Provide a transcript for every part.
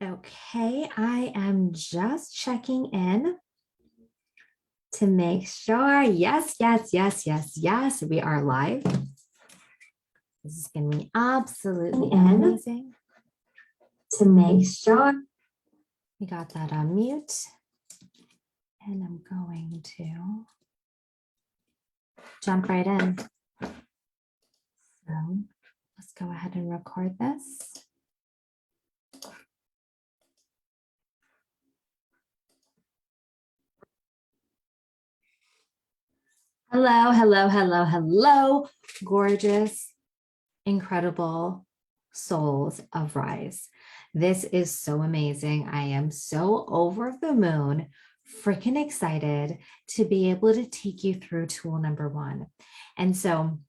Okay, I am just checking in to make sure. Yes, yes, yes, yes, yes, we are live. This is going to be absolutely amazing. To make sure we got that on mute. And I'm going to jump right in. So let's go ahead and record this. Hello, hello, hello, hello, gorgeous, incredible souls of Rise. This is so amazing. I am so over the moon, freaking excited to be able to take you through tool number one. And so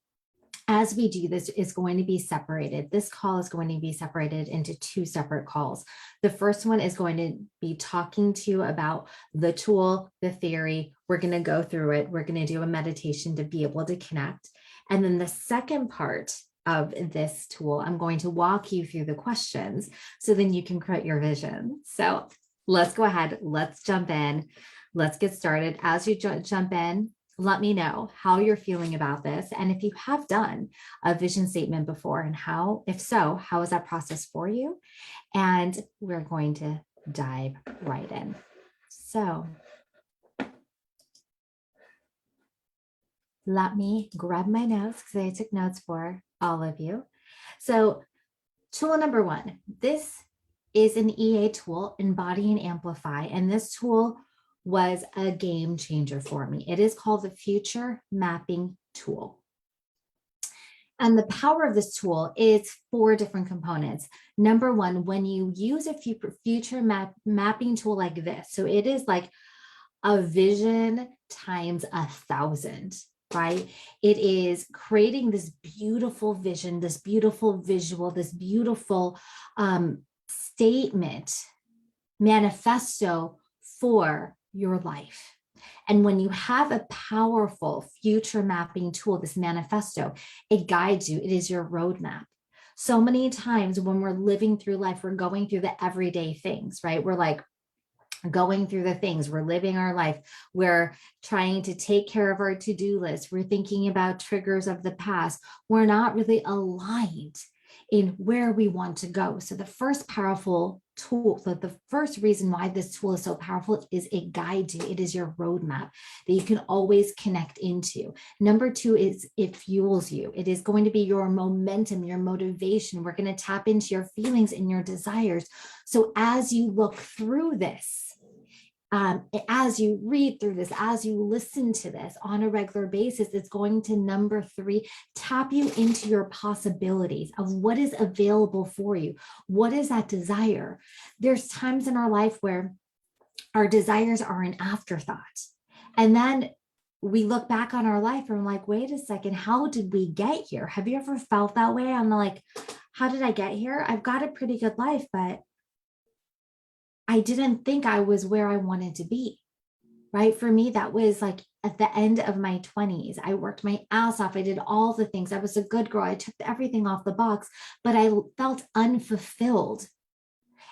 as we do this, is going to be separated. This call is going to be separated into two separate calls. The first one is going to be talking to you about the tool, the theory. We're going to go through it. We're going to do a meditation to be able to connect. And then the second part of this tool, I'm going to walk you through the questions so then you can create your vision. So let's go ahead. Let's jump in. Let's get started. As you jump in, let me know how you're feeling about this. And if you have done a vision statement before and how, if so, how is that process for you? And we're going to dive right in. So let me grab my notes because I took notes for all of you. So tool number one, this is an EA tool, Embody and Amplify. And this tool was a game changer for me. It is called the Future Mapping Tool. And the power of this tool is four different components. Number one, when you use a future mapping tool like this, so it is like a vision times 1,000, right? It is creating this beautiful vision, this beautiful visual, this beautiful statement, manifesto for your life. And when you have a powerful future mapping tool, this manifesto, it guides you. It is your roadmap. So many times when we're living through life, we're going through the everyday things, right? We're like going through the things, we're living our life, we're trying to take care of our to-do list, we're thinking about triggers of the past, we're not really aligned in where we want to go. So the first powerful tool, the first reason why this tool is so powerful is it guides you. It is your roadmap that you can always connect into. Number two is it fuels you. It is going to be your momentum, your motivation. We're going to tap into your feelings and your desires. So as you look through this, as you read through this, as you listen to this on a regular basis, it's going to, number three, tap you into your possibilities of what is available for you. What is that desire? There's times in our life where our desires are an afterthought. And then we look back on our life and we're like, wait a second, how did we get here? Have you ever felt that way? I'm like, how did I get here? I've got a pretty good life, but I didn't think I was where I wanted to be, right? For me, that was like at the end of my 20s. I worked my ass off. I did all the things. I was a good girl. I took everything off the box, but I felt unfulfilled.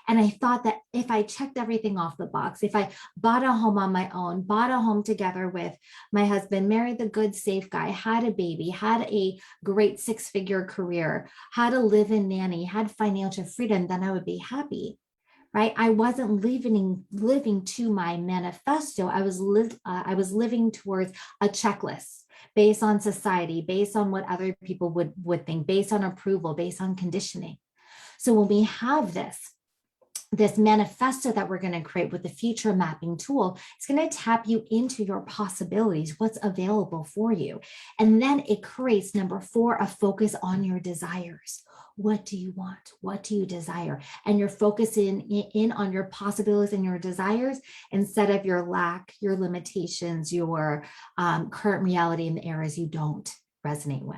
And I thought that if I checked everything off the box, if I bought a home on my own, bought a home together with my husband, married the good, safe guy, had a baby, had a great six-figure career, had a live-in nanny, had financial freedom, then I would be happy. Right? I wasn't living to my manifesto. I was living towards a checklist based on society, based on what other people would think, based on approval, based on conditioning. So when we have this manifesto that we're going to create with the future mapping tool, it's going to tap you into your possibilities, what's available for you. And then it creates, number four, a focus on your desires. What do you want? What do you desire? And you're focusing in on your possibilities and your desires instead of your lack, your limitations, your current reality and the areas you don't resonate with.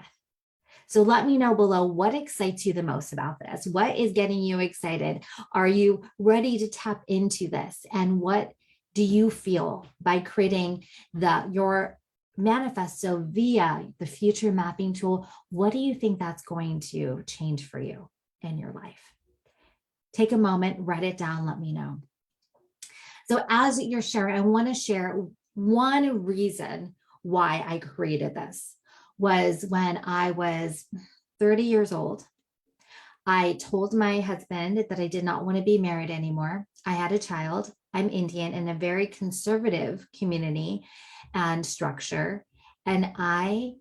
So let me know below what excites you the most about this. What is getting you excited? Are you ready to tap into this? And what do you feel by creating your manifesto via the future mapping tool? What do you think that's going to change for you in your life? Take a moment, write it down, let me know. So as you're sharing, I want to share one reason why I created this was when I was 30 years old. I told my husband that I did not want to be married anymore. I had a child. I'm Indian in a very conservative community and structure. And I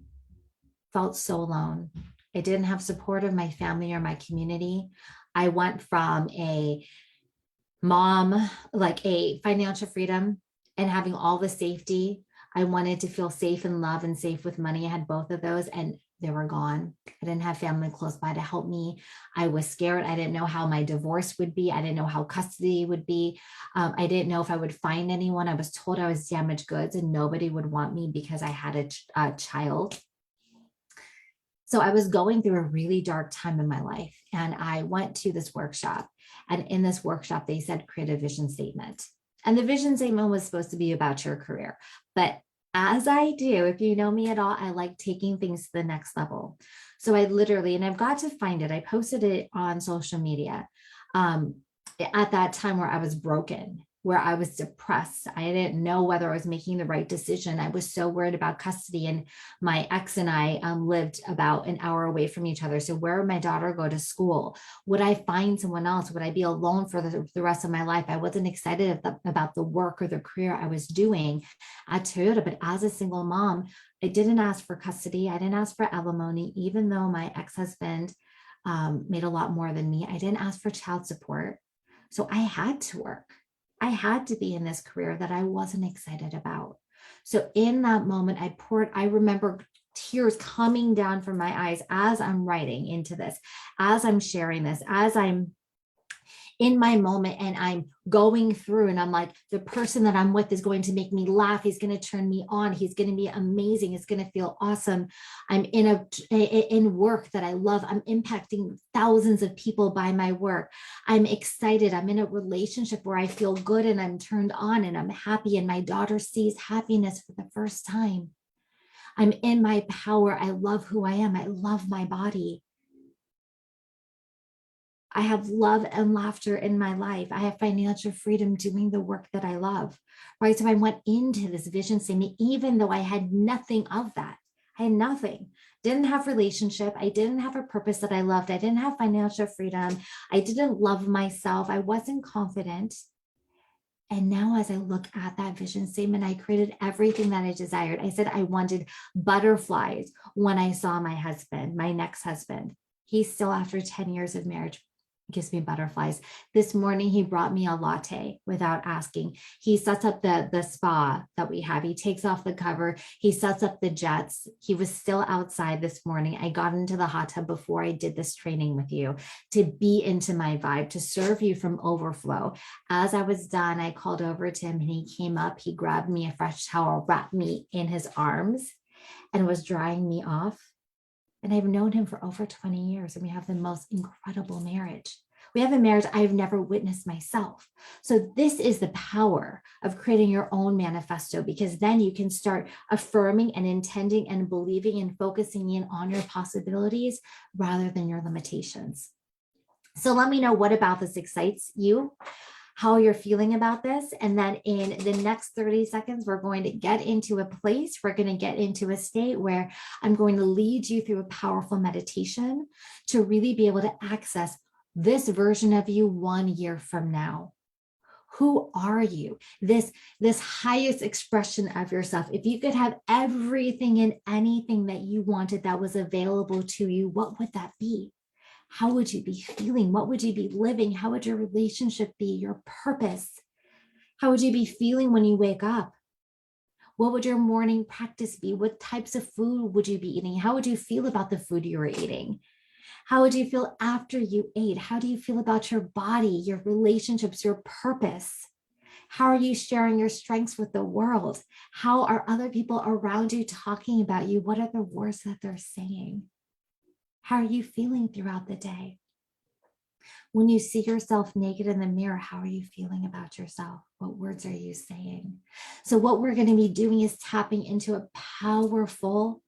felt so alone. I didn't have support of my family or my community. I went from a mom, like a financial freedom and having all the safety. I wanted to feel safe and love and safe with money. I had both of those and they were gone. I didn't have family close by to help me. I was scared. I didn't know how my divorce would be. I didn't know how custody would be. I didn't know if I would find anyone. I was told I was damaged goods and nobody would want me because I had a child. So I was going through a really dark time in my life and I went to this workshop, and in this workshop, they said, create a vision statement. And the vision statement was supposed to be about your career. But as I do, if you know me at all, I like taking things to the next level. So I literally, and I've got to find it, I posted it on social media at that time where I was broken, where I was depressed. I didn't know whether I was making the right decision. I was so worried about custody, and my ex and I lived about an hour away from each other. So where would my daughter go to school? Would I find someone else? Would I be alone for the rest of my life? I wasn't excited about the work or the career I was doing at Toyota, but as a single mom, I didn't ask for custody. I didn't ask for alimony, even though my ex-husband made a lot more than me. I didn't ask for child support. So I had to work. I had to be in this career that I wasn't excited about. So in that moment, I remember tears coming down from my eyes as I'm writing into this, as I'm sharing this, as I'm in my moment and I'm going through and I'm like, the person that I'm with is going to make me laugh. He's going to turn me on. He's going to be amazing. It's going to feel awesome. I'm in work that I love. I'm impacting thousands of people by my work. I'm excited. I'm in a relationship where I feel good and I'm turned on and I'm happy. And my daughter sees happiness for the first time. I'm in my power. I love who I am. I love my body. I have love and laughter in my life. I have financial freedom doing the work that I love, right? So I went into this vision statement, even though I had nothing of that. I had nothing, didn't have relationship. I didn't have a purpose that I loved. I didn't have financial freedom. I didn't love myself. I wasn't confident. And now as I look at that vision statement, I created everything that I desired. I said I wanted butterflies when I saw my husband, my next husband. He's still, after 10 years of marriage, gives me butterflies. This morning, he brought me a latte without asking. He sets up the spa that we have. He takes off the cover. He sets up the jets. He was still outside this morning. I got into the hot tub before I did this training with you to be into my vibe, to serve you from overflow. As I was done, I called over to him and he came up. He grabbed me a fresh towel, wrapped me in his arms, and was drying me off. And I've known him for over 20 years, and we have the most incredible marriage. We have a marriage I've never witnessed myself. So this is the power of creating your own manifesto, because then you can start affirming and intending and believing and focusing in on your possibilities rather than your limitations. So let me know what about this excites you, how you're feeling about this. And then in the next 30 seconds, we're going to get into a place, we're going to get into a state where I'm going to lead you through a powerful meditation to really be able to access this version of you 1 year from now. Who are you? This highest expression of yourself. If you could have everything and anything that you wanted that was available to you, what would that be? How would you be feeling? What would you be living? How would your relationship be? Your purpose? How would you be feeling when you wake up? What would your morning practice be? What types of food would you be eating? How would you feel about the food you were eating? How would you feel after you ate? How do you feel about your body, your relationships, your purpose? How are you sharing your strengths with the world? How are other people around you talking about you? What are the words that they're saying? How are you feeling throughout the day? When you see yourself naked in the mirror, how are you feeling about yourself? What words are you saying? So what we're going to be doing is tapping into a powerful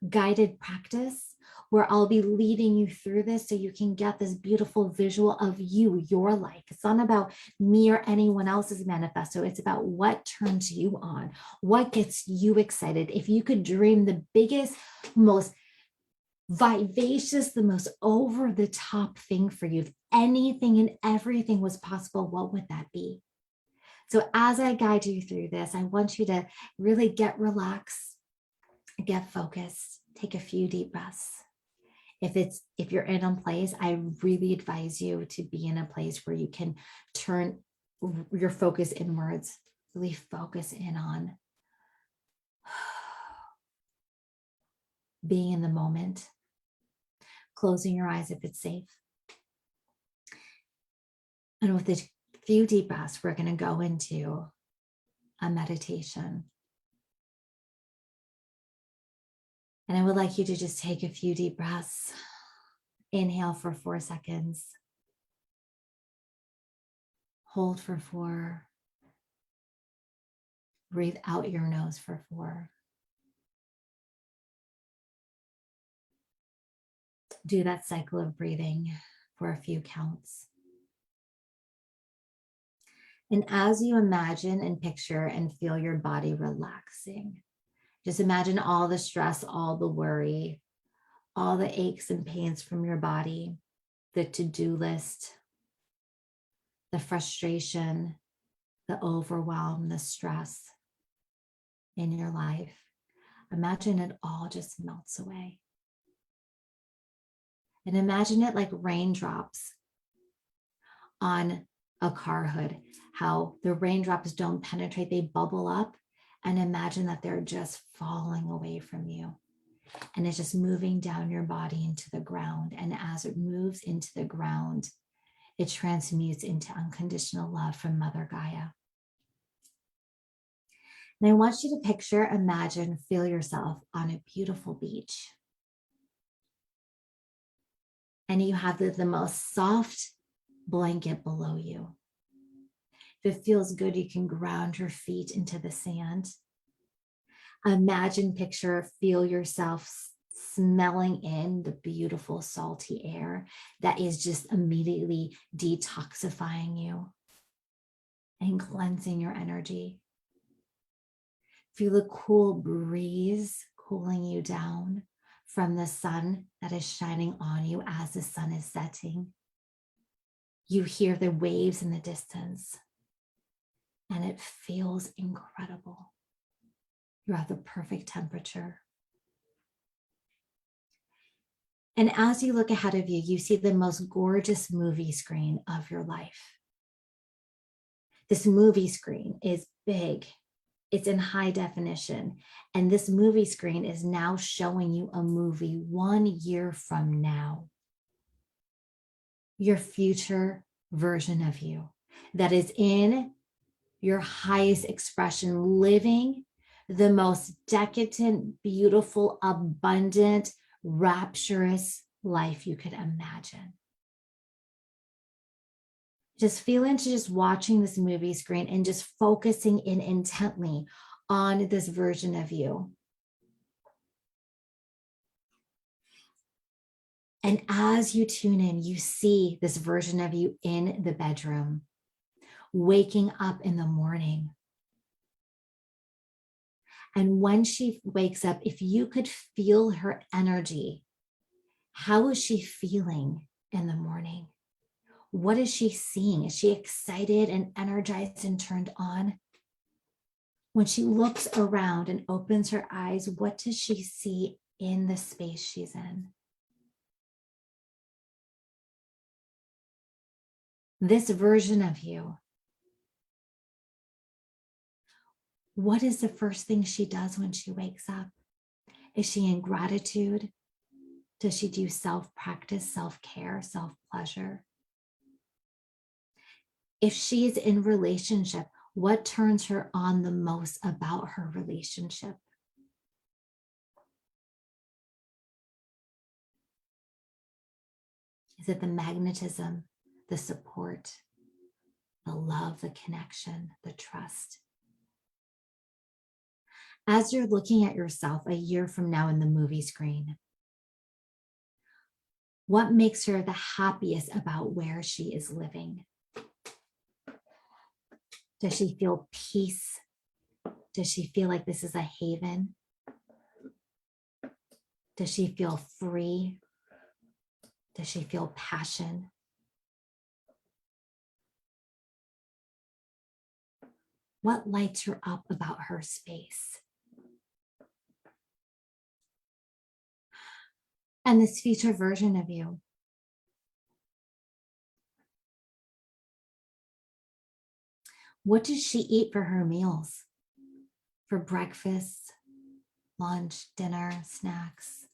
guided practice where I'll be leading you through this so you can get this beautiful visual of you, your life. It's not about me or anyone else's manifesto. It's about what turns you on, what gets you excited. If you could dream the biggest, most vivacious, the most over the top thing for you, if anything and everything was possible, what would that be? So as I guide you through this, I want you to really get relaxed, get focused, take a few deep breaths. If you're in a place, I really advise you to be in a place where you can turn your focus inwards, really focus in on being in the moment, closing your eyes if it's safe. And with a few deep breaths, we're going to go into a meditation. And I would like you to just take a few deep breaths. Inhale for 4 seconds. Hold for 4. Breathe out your nose for 4. Do that cycle of breathing for a few counts. And as you imagine and picture and feel your body relaxing, just imagine all the stress, all the worry, all the aches and pains from your body, the to-do list, the frustration, the overwhelm, the stress in your life. Imagine it all just melts away. And imagine it like raindrops on a car hood, how the raindrops don't penetrate, they bubble up, and imagine that they're just falling away from you. And it's just moving down your body into the ground. And as it moves into the ground, it transmutes into unconditional love from Mother Gaia. And I want you to picture, imagine, feel yourself on a beautiful beach. And you have the most soft blanket below you. If it feels good, you can ground your feet into the sand. Imagine, picture, feel yourself smelling in the beautiful salty air that is just immediately detoxifying you and cleansing your energy. Feel the cool breeze cooling you down from the sun that is shining on you as the sun is setting. You hear the waves in the distance, and it feels incredible. You're at the perfect temperature. And as you look ahead of you, you see the most gorgeous movie screen of your life. This movie screen is big. It's in high definition. And this movie screen is now showing you a movie 1 year from now. Your future version of you that is in your highest expression, living the most decadent, beautiful, abundant, rapturous life you could imagine. Just feel into just watching this movie screen and just focusing in intently on this version of you. And as you tune in, you see this version of you in the bedroom, waking up in the morning. And when she wakes up, if you could feel her energy, how is she feeling in the morning? What is she seeing? Is she excited and energized and turned on? When she looks around and opens her eyes, what does she see in the space she's in? This version of you, what is the first thing she does when she wakes up? Is she in gratitude? Does she do self-practice, self-care, self-pleasure? If she is in relationship, what turns her on the most about her relationship? Is it the magnetism, the support, the love, the connection, the trust? As you're looking at yourself a year from now in the movie screen, What makes her the happiest about where she is living? Does she feel peace? Does she feel like this is a haven? Does she feel free? Does she feel passion? What lights her up about her space? And this future version of you, what does she eat for her meals? For breakfast, lunch, dinner, snacks?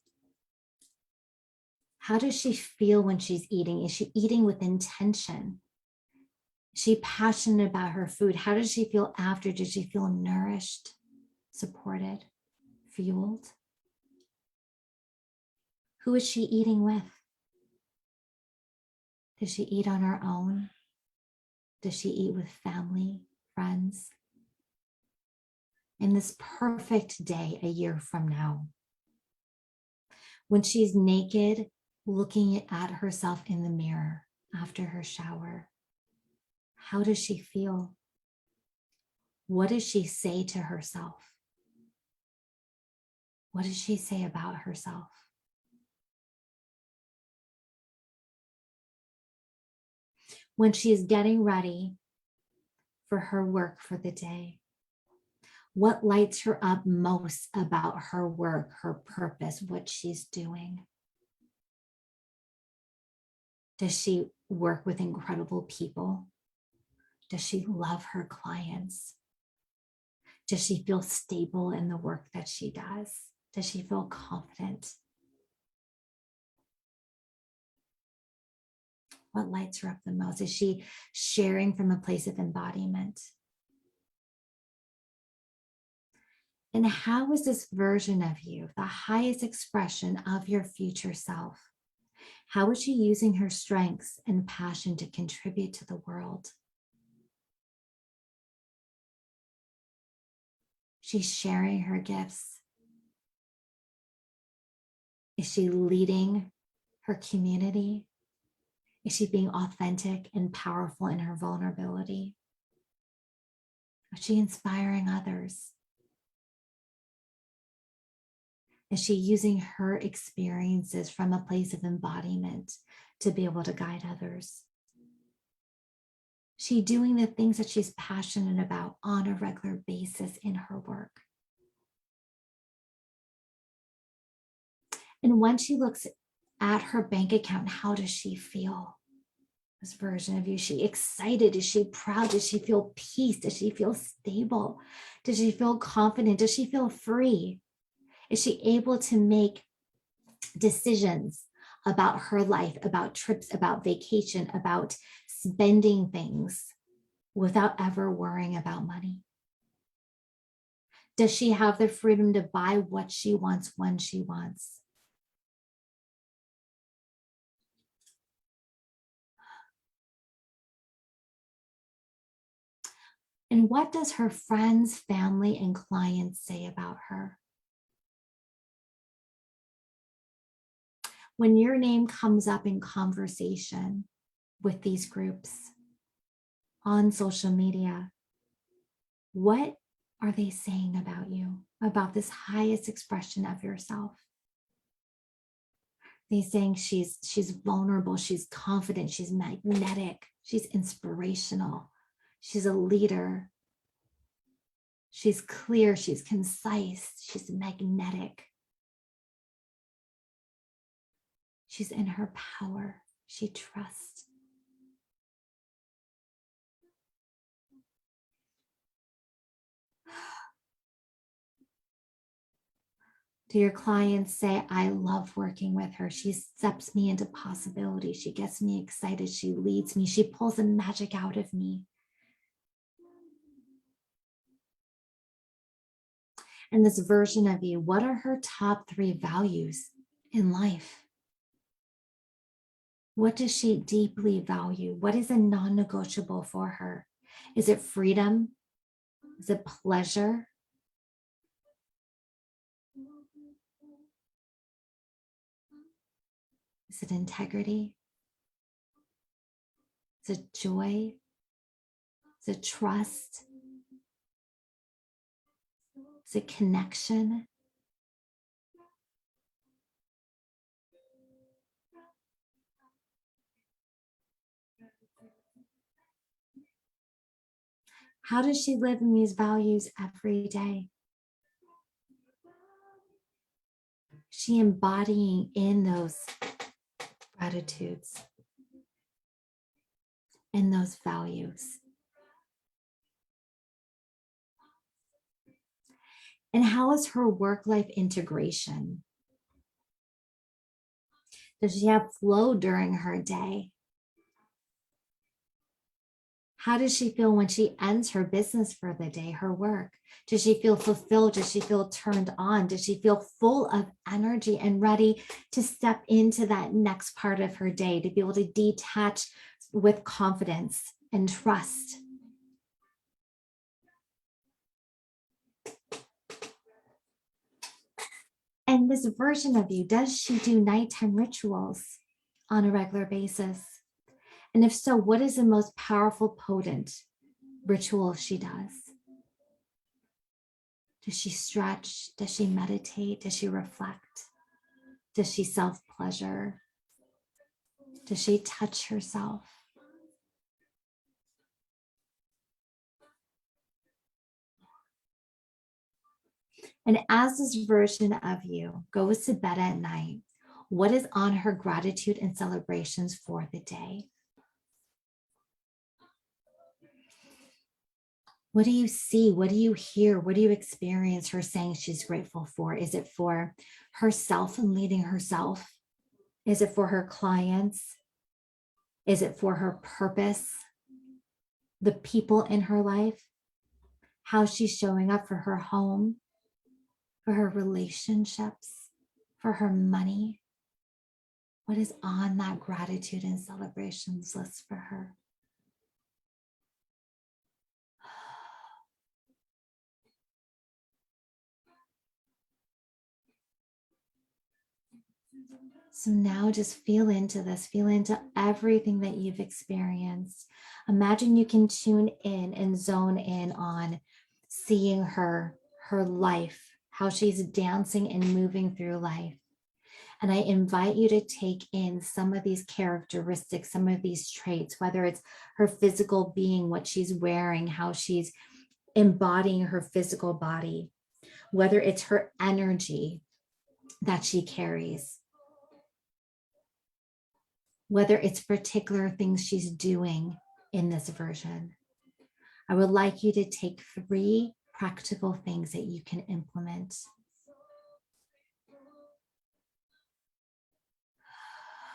How does she feel when she's eating? Is she eating with intention? Is she passionate about her food? How does she feel after? Does she feel nourished, supported, fueled? Who is she eating with? Does she eat on her own? Does she eat with family, friends? In this perfect day a year from now, when she's naked, looking at herself in the mirror after her shower, how does she feel? What does she say to herself? What does she say about herself? When she is getting ready for her work for the day, what lights her up most about her work, her purpose, what she's doing? Does she work with incredible people? Does she love her clients? Does she feel stable in the work that she does? Does she feel confident? What lights her up the most? Is she sharing from a place of embodiment? And how is this version of you, the highest expression of your future self? How is she using her strengths and passion to contribute to the world? She's sharing her gifts. Is she leading her community? Is she being authentic and powerful in her vulnerability? Is she inspiring others? Is she using her experiences from a place of embodiment to be able to guide others? Is she doing the things that she's passionate about on a regular basis in her work? And when she looks at her bank account, how does she feel? This version of you, is she excited? Is she proud? Does she feel peace? Does she feel stable? Does she feel confident? Does she feel free? Is she able to make decisions about her life, about trips, about vacation, about spending things without ever worrying about money? Does she have the freedom to buy what she wants when she wants? And what does her friends, family, and clients say about her? When your name comes up in conversation with these groups on social media, what are they saying about you, about this highest expression of yourself? They're saying she's vulnerable, she's confident, she's magnetic, she's inspirational, she's a leader, she's clear, she's concise, she's magnetic. She's in her power, she trusts. Do your clients say, I love working with her? She steps me into possibility. She gets me excited. She leads me. She pulls the magic out of me. And this version of you, what are her top 3 values in life? What does she deeply value? What is a non-negotiable for her? Is it freedom? Is it pleasure? Is it integrity? Is it joy? Is it trust? Is it connection? How does she live in these values every day? She embodying in those gratitudes and those values. And how is her work-life integration? Does she have flow during her day? How does she feel when she ends her business for the day, her work? Does she feel fulfilled? Does she feel turned on? Does she feel full of energy and ready to step into that next part of her day, to be able to detach with confidence and trust? And this version of you, does she do nighttime rituals on a regular basis? And if so, what is the most powerful, potent ritual she does? Does she stretch? Does she meditate? Does she reflect? Does she self-pleasure? Does she touch herself? And as this version of you goes to bed at night, what is on her gratitude and celebrations for the day? What do you see? What do you hear? What do you experience her saying she's grateful for? Is it for herself and leading herself? Is it for her clients? Is it for her purpose? The people in her life? How she's showing up for her home, for her relationships, for her money? What is on that gratitude and celebrations list for her? So now just feel into this, feel into everything that you've experienced. Imagine you can tune in and zone in on seeing her life, how she's dancing and moving through life. And I invite you to take in some of these characteristics, some of these traits, whether it's her physical being, what she's wearing, how she's embodying her physical body, whether it's her energy that she carries, whether it's particular things she's doing in this version. I would like you to take 3 practical things that you can implement.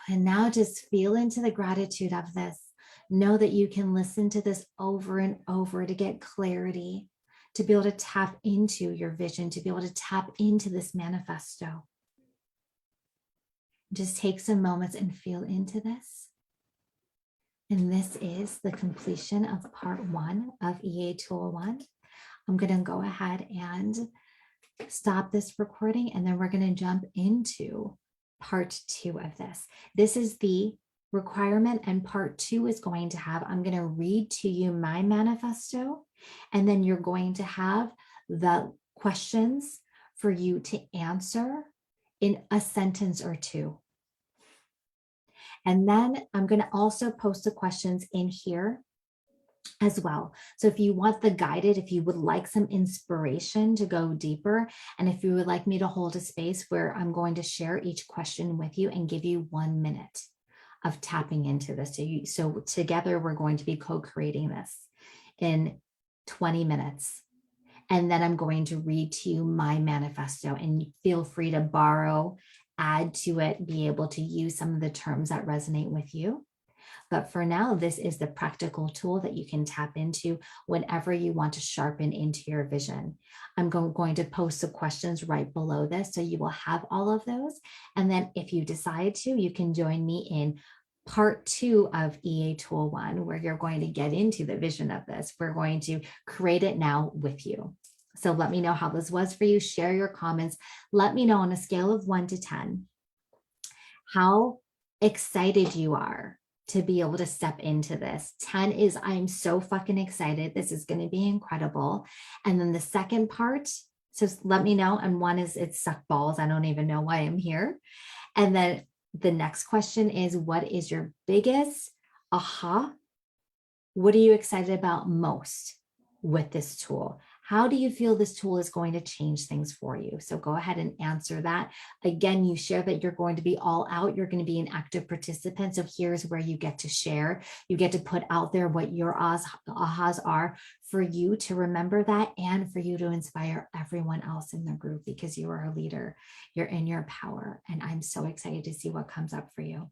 And now just feel into the gratitude of this. Know that you can listen to this over and over to get clarity, to be able to tap into your vision, to be able to tap into this manifesto. Just take some moments and feel into this. And this is the completion of part 1 of EA Tool 1. I'm going to go ahead and stop this recording, and then we're going to jump into part 2 of this. This is the requirement, and part 2 is going to have, I'm going to read to you my manifesto, and then you're going to have the questions for you to answer in a sentence or 2. And then I'm going to also post the questions in here as well. So if you want the guided, if you would like some inspiration to go deeper, and if you would like me to hold a space where I'm going to share each question with you and give you 1 minute of tapping into this. So together we're going to be co-creating this in 20 minutes. And then I'm going to read to you my manifesto, and feel free to borrow, add to it, be able to use some of the terms that resonate with you. But for now, this is the practical tool that you can tap into whenever you want to sharpen into your vision. I'm going to post the questions right below this, so you will have all of those. And then if you decide to, you can join me in part 2 of EA Tool 1, where you're going to get into the vision of this. We're going to create it now with you. So let me know how this was for you. Share your comments. Let me know on a scale of 1 to 10, how excited you are to be able to step into this. 10 is I'm so fucking excited. This is going to be incredible. And then the second part, so let me know. And one is it suck balls. I don't even know why I'm here. And then the next question is, what is your biggest aha? What are you excited about most with this tool? How do you feel this tool is going to change things for you? So go ahead and answer that. Again, you share that you're going to be all out. You're going to be an active participant. So here's where you get to share. You get to put out there what your ahas are for you to remember that and for you to inspire everyone else in the group, because you are a leader. You're in your power. And I'm so excited to see what comes up for you.